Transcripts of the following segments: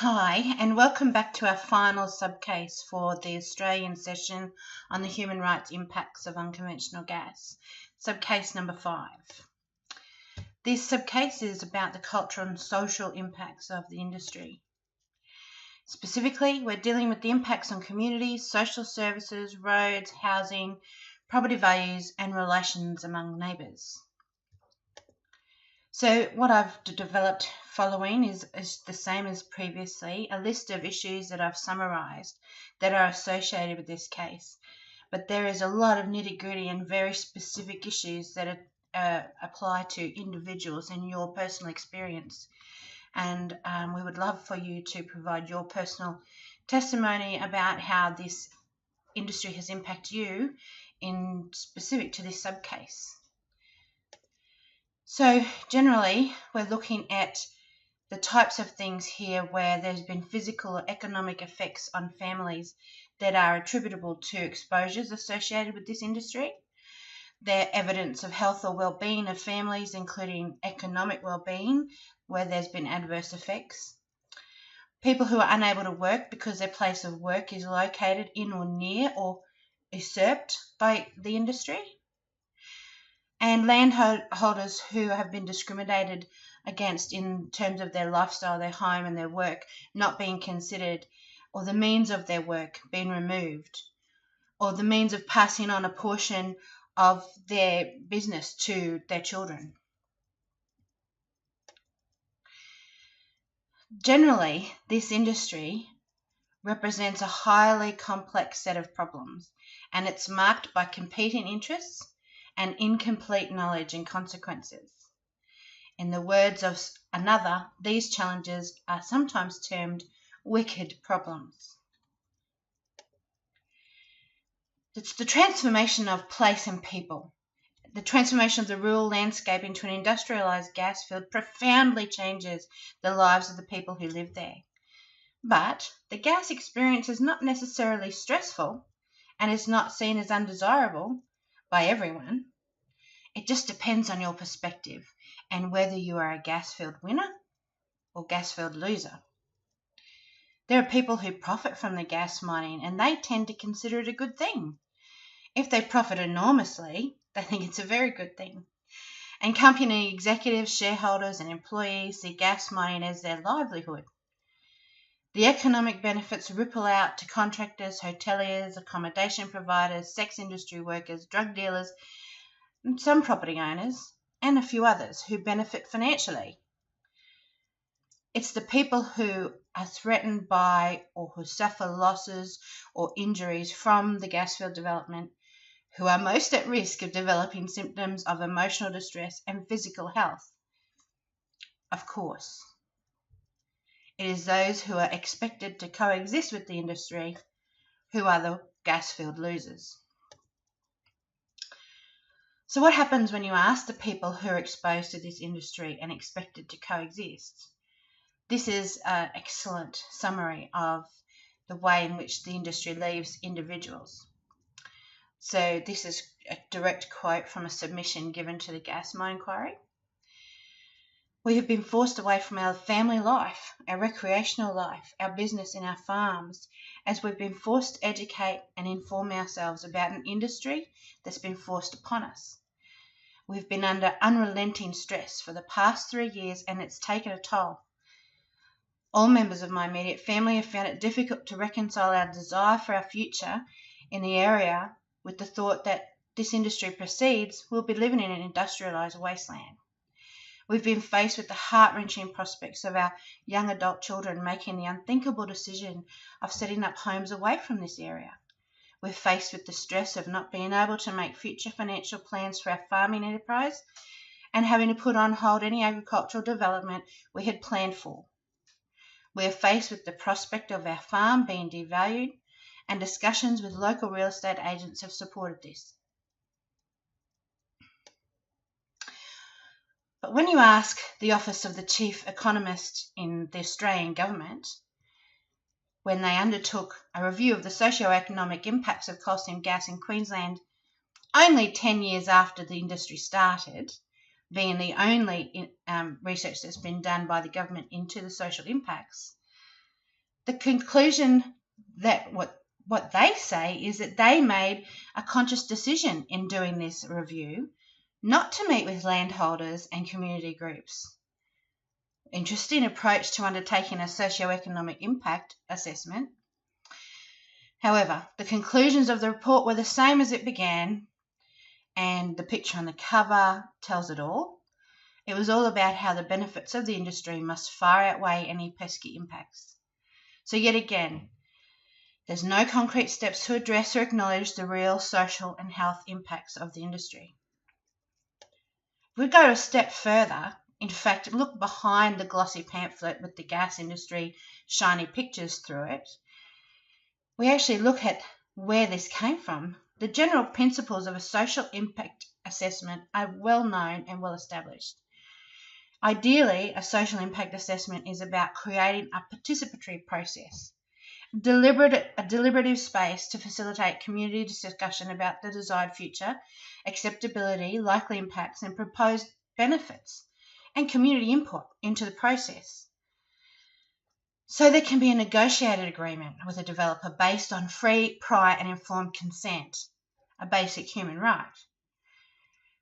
Hi, and welcome back to our final subcase for the Australian session on the human rights impacts of unconventional gas, subcase number 5. This subcase is about the cultural and social impacts of the industry. Specifically, we're dealing with the impacts on communities, social services, roads, housing, property values, and relations among neighbours. So what I've developed following is the same as previously, a list of issues that I've summarised that are associated with this case. But there is a lot of nitty-gritty and very specific issues that apply to individuals and your personal experience. And we would love for you to provide your personal testimony about how this industry has impacted you in specific to this subcase. So generally, we're looking at the types of things here where there's been physical or economic effects on families that are attributable to exposures associated with this industry. They're evidence of health or well-being of families, including economic well-being, where there's been adverse effects. People who are unable to work because their place of work is located in or near or usurped by the industry. And landholders who have been discriminated against in terms of their lifestyle, their home and their work not being considered, or the means of their work being removed, or the means of passing on a portion of their business to their children. Generally, this industry represents a highly complex set of problems, and it's marked by competing interests and incomplete knowledge and consequences. In the words of another, these challenges are sometimes termed wicked problems. It's the transformation of place and people. The transformation of the rural landscape into an industrialised gas field profoundly changes the lives of the people who live there. But the gas experience is not necessarily stressful and is not seen as undesirable by everyone. It just depends on your perspective and whether you are a gas field winner or gas field loser. There are people who profit from the gas mining and they tend to consider it a good thing. If they profit enormously, they think it's a very good thing. And company executives, shareholders and employees see gas mining as their livelihood. The economic benefits ripple out to contractors, hoteliers, accommodation providers, sex industry workers, drug dealers, some property owners, and a few others who benefit financially. It's the people who are threatened by or who suffer losses or injuries from the gas field development who are most at risk of developing symptoms of emotional distress and physical health. Of course, it is those who are expected to coexist with the industry who are the gas field losers. So what happens when you ask the people who are exposed to this industry and expected to coexist? This is an excellent summary of the way in which the industry leaves individuals. So this is a direct quote from a submission given to the Gas Mine Inquiry. We have been forced away from our family life, our recreational life, our business and our farms, as we've been forced to educate and inform ourselves about an industry that's been forced upon us. We've been under unrelenting stress for the past 3 years and it's taken a toll. All members of my immediate family have found it difficult to reconcile our desire for our future in the area with the thought that this industry proceeds, we'll be living in an industrialised wasteland. We've been faced with the heart-wrenching prospects of our young adult children making the unthinkable decision of setting up homes away from this area. We're faced with the stress of not being able to make future financial plans for our farming enterprise and having to put on hold any agricultural development we had planned for. We're faced with the prospect of our farm being devalued, and discussions with local real estate agents have supported this. But when you ask the Office of the Chief Economist in the Australian Government, when they undertook a review of the socio-economic impacts of coal seam gas in Queensland only 10 years after the industry started, being the only research that's been done by the government into the social impacts, The conclusion that what they say is that they made a conscious decision in doing this review not to meet with landholders and community groups. Interesting approach to undertaking a socioeconomic impact assessment. However, the conclusions of the report were the same as it began, and the picture on the cover tells it all. It was all about how the benefits of the industry must far outweigh any pesky impacts. So yet again, there's no concrete steps to address or acknowledge the real social and health impacts of the industry. If we go a step further, in fact, look behind the glossy pamphlet with the gas industry shiny pictures through it, we actually look at where this came from. The general principles of a social impact assessment are well known and well established. Ideally, a social impact assessment is about creating a participatory process, a deliberative space to facilitate community discussion about the desired future, acceptability, likely impacts, and proposed benefits, and community input into the process. So there can be a negotiated agreement with a developer based on free, prior, and informed consent, a basic human right.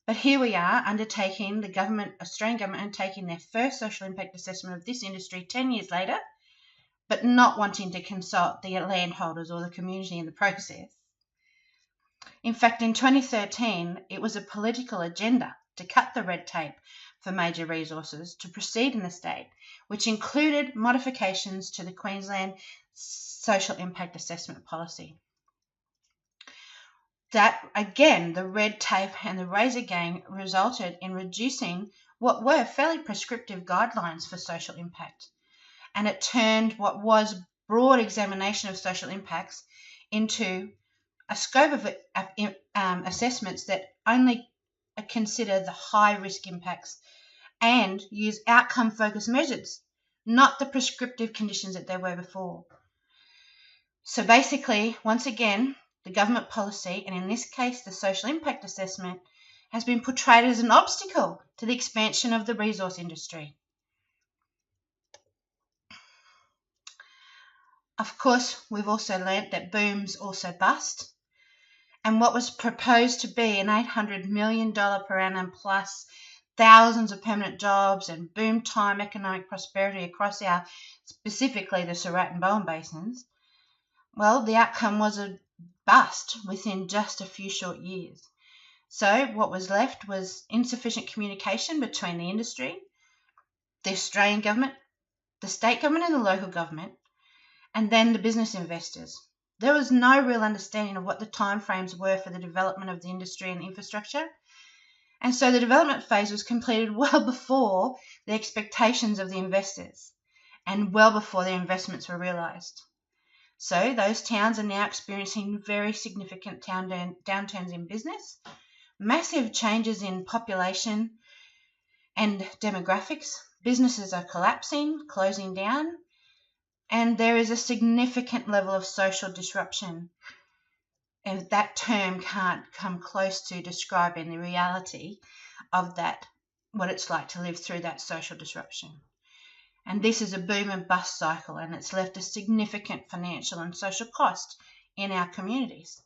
But here we are undertaking, Australian government undertaking their first social impact assessment of this industry 10 years later, but not wanting to consult the landholders or the community in the process. In fact, in 2013, it was a political agenda to cut the red tape for major resources to proceed in the state, which included modifications to the Queensland Social Impact Assessment Policy. That, again, the red tape and the razor gang resulted in reducing what were fairly prescriptive guidelines for social impact. And it turned what was broad examination of social impacts into a scope of assessments that only consider the high-risk impacts and use outcome-focused measures, not the prescriptive conditions that there were before. So basically, once again, the government policy, and in this case the social impact assessment, has been portrayed as an obstacle to the expansion of the resource industry. Of course, we've also learnt that booms also bust, and what was proposed to be an $800 million per annum plus thousands of permanent jobs and boom time economic prosperity across specifically the Surat and Bowen basins, well, the outcome was a bust within just a few short years. So what was left was insufficient communication between the industry, the Australian government, the state government and the local government, and then the business investors. There was no real understanding of what the timeframes were for the development of the industry and infrastructure, and so the development phase was completed well before the expectations of the investors and well before their investments were realised. So those towns are now experiencing very significant downturns in business, massive changes in population and demographics. Businesses are collapsing, closing down, and there is a significant level of social disruption. And that term can't come close to describing the reality of that, what it's like to live through that social disruption. And this is a boom and bust cycle, and it's left a significant financial and social cost in our communities.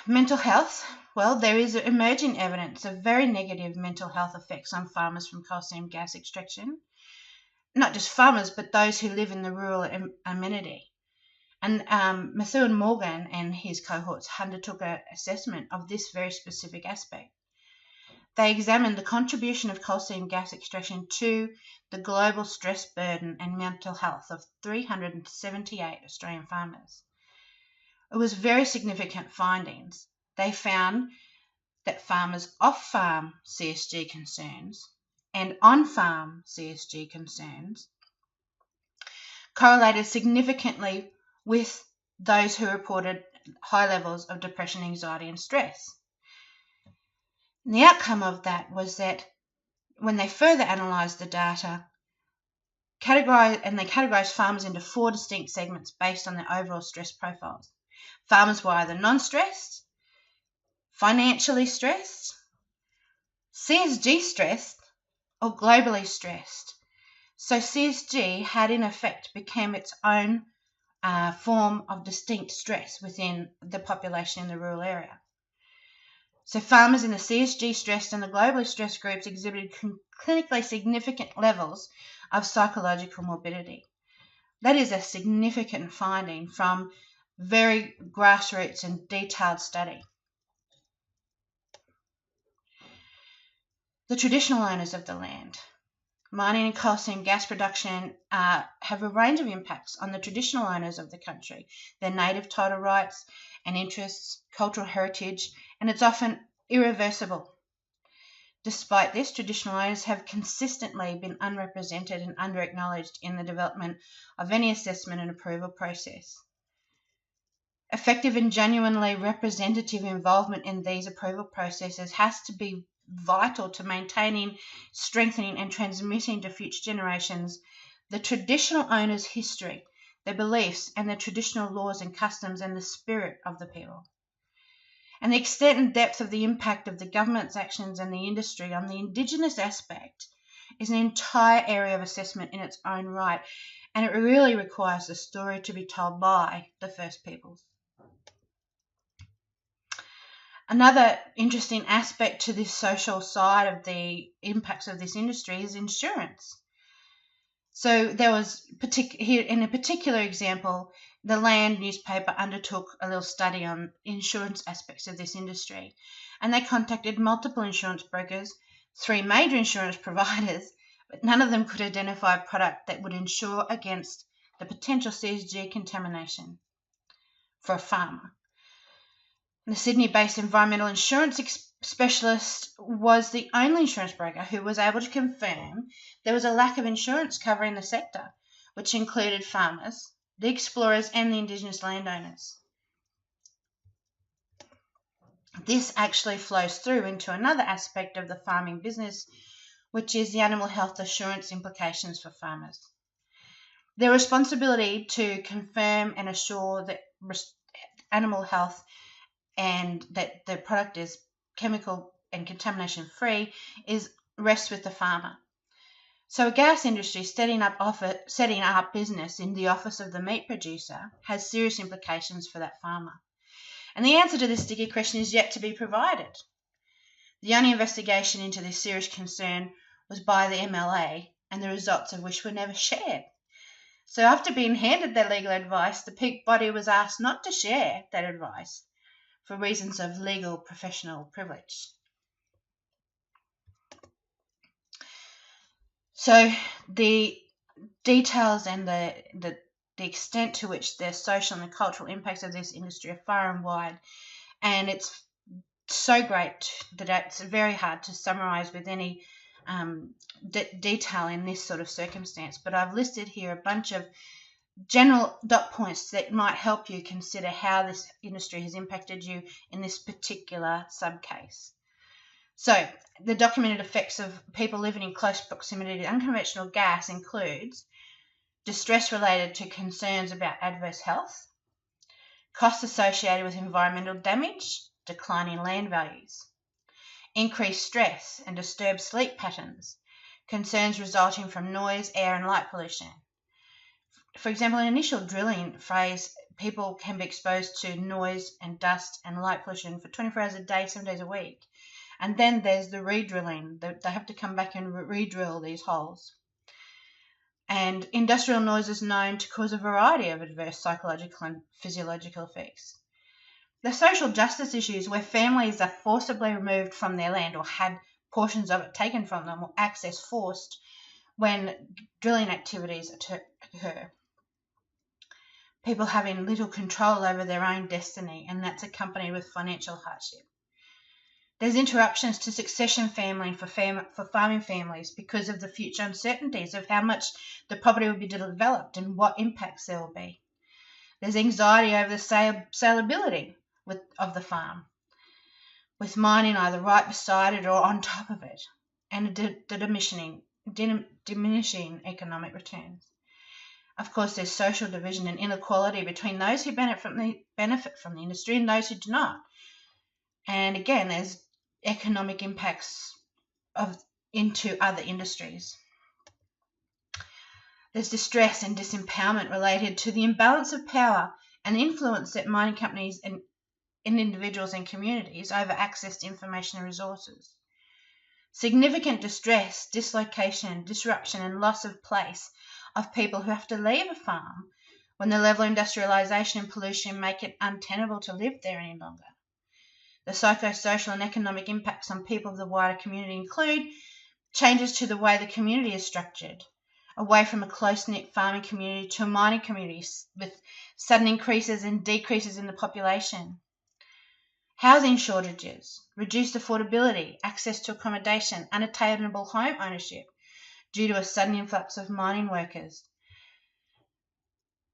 Mental health. Well, there is emerging evidence of very negative mental health effects on farmers from coal seam gas extraction. Not just farmers, but those who live in the rural amenity. And Methuen Morgan and his cohorts undertook an assessment of this very specific aspect. They examined the contribution of coal seam gas extraction to the global stress burden and mental health of 378 Australian farmers. It was very significant findings. They found that farmers off-farm CSG concerns and on-farm CSG concerns correlated significantly with those who reported high levels of depression, anxiety, and stress. And the outcome of that was that when they further analysed the data, they categorised farmers into 4 distinct segments based on their overall stress profiles. Farmers were either non-stressed, financially stressed, CSG stressed, or globally stressed. So CSG had in effect become its own form of distinct stress within the population in the rural area. So farmers in the CSG stressed and the globally stressed groups exhibited clinically significant levels of psychological morbidity. That is a significant finding from very grassroots and detailed study. The traditional owners of the land. Mining and coal seam gas production have a range of impacts on the traditional owners of the country, their native title rights and interests, cultural heritage, and it's often irreversible. Despite this, traditional owners have consistently been unrepresented and under-acknowledged in the development of any assessment and approval process. Effective and genuinely representative involvement in these approval processes has to be vital to maintaining, strengthening, and transmitting to future generations the traditional owners' history, their beliefs, and their traditional laws and customs and the spirit of the people. And the extent and depth of the impact of the government's actions and the industry on the Indigenous aspect is an entire area of assessment in its own right, and it really requires the story to be told by the First Peoples. Another interesting aspect to this social side of the impacts of this industry is insurance. So there was here in a particular example, the Land newspaper undertook a little study on insurance aspects of this industry, and they contacted multiple insurance brokers, 3 major insurance providers, but none of them could identify a product that would insure against the potential CSG contamination for a farmer. The Sydney-based environmental insurance specialist was the only insurance broker who was able to confirm there was a lack of insurance covering the sector, which included farmers, the explorers, and the Indigenous landowners. This actually flows through into another aspect of the farming business, which is the animal health assurance implications for farmers. Their responsibility to confirm and assure that animal health and that the product is chemical and contamination free rests with the farmer. So a gas industry setting up business in the office of the meat producer has serious implications for that farmer. And the answer to this sticky question is yet to be provided. The only investigation into this serious concern was by the MLA, and the results of which were never shared. So after being handed their legal advice, the peak body was asked not to share that advice for reasons of legal professional privilege. So the details and the extent to which the social and the cultural impacts of this industry are far and wide, and it's so great that it's very hard to summarise with any detail in this sort of circumstance. But I've listed here a bunch of general dot points that might help you consider how this industry has impacted you in this particular subcase. So the documented effects of people living in close proximity to unconventional gas includes distress related to concerns about adverse health, costs associated with environmental damage, declining land values, increased stress and disturbed sleep patterns, concerns resulting from noise, air and light pollution. For example, in initial drilling phase, people can be exposed to noise and dust and light pollution for 24 hours a day, 7 days a week. And then there's the re-drilling. They have to come back and re-drill these holes. And industrial noise is known to cause a variety of adverse psychological and physiological effects. The social justice issues where families are forcibly removed from their land or had portions of it taken from them or access forced when drilling activities occur. People having little control over their own destiny, and that's accompanied with financial hardship. There's interruptions to succession family for farming families because of the future uncertainties of how much the property will be developed and what impacts there will be. There's anxiety over the saleability of the farm, with mining either right beside it or on top of it, and the diminishing economic returns. Of course, there's social division and inequality between those who benefit from the industry and those who do not. And again, there's economic impacts into other industries. There's distress and disempowerment related to the imbalance of power and influence that mining companies and individuals and communities over access to information and resources. Significant distress, dislocation, disruption, and loss of place of people who have to leave a farm when the level of industrialisation and pollution make it untenable to live there any longer. The psychosocial and economic impacts on people of the wider community include changes to the way the community is structured, away from a close-knit farming community to a mining community with sudden increases and decreases in the population. Housing shortages, reduced affordability, access to accommodation, unattainable home ownership due to a sudden influx of mining workers,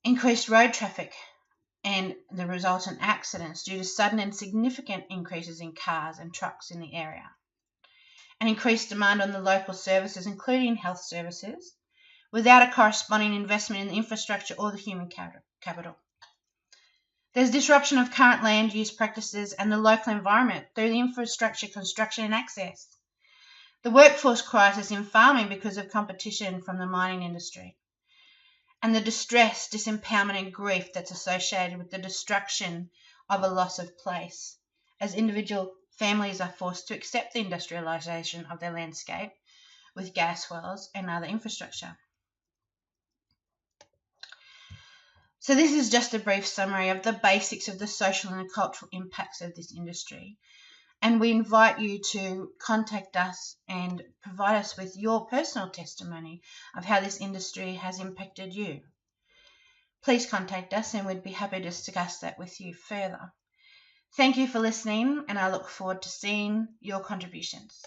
increased road traffic and the resultant accidents due to sudden and significant increases in cars and trucks in the area, an increased demand on the local services, including health services, without a corresponding investment in the infrastructure or the human capital. There's disruption of current land use practices and the local environment through the infrastructure, construction and access. The workforce crisis in farming because of competition from the mining industry. And the distress, disempowerment and grief that's associated with the destruction of a loss of place, as individual families are forced to accept the industrialisation of their landscape with gas wells and other infrastructure. So this is just a brief summary of the basics of the social and cultural impacts of this industry. And we invite you to contact us and provide us with your personal testimony of how this industry has impacted you. Please contact us and we'd be happy to discuss that with you further. Thank you for listening, and I look forward to seeing your contributions.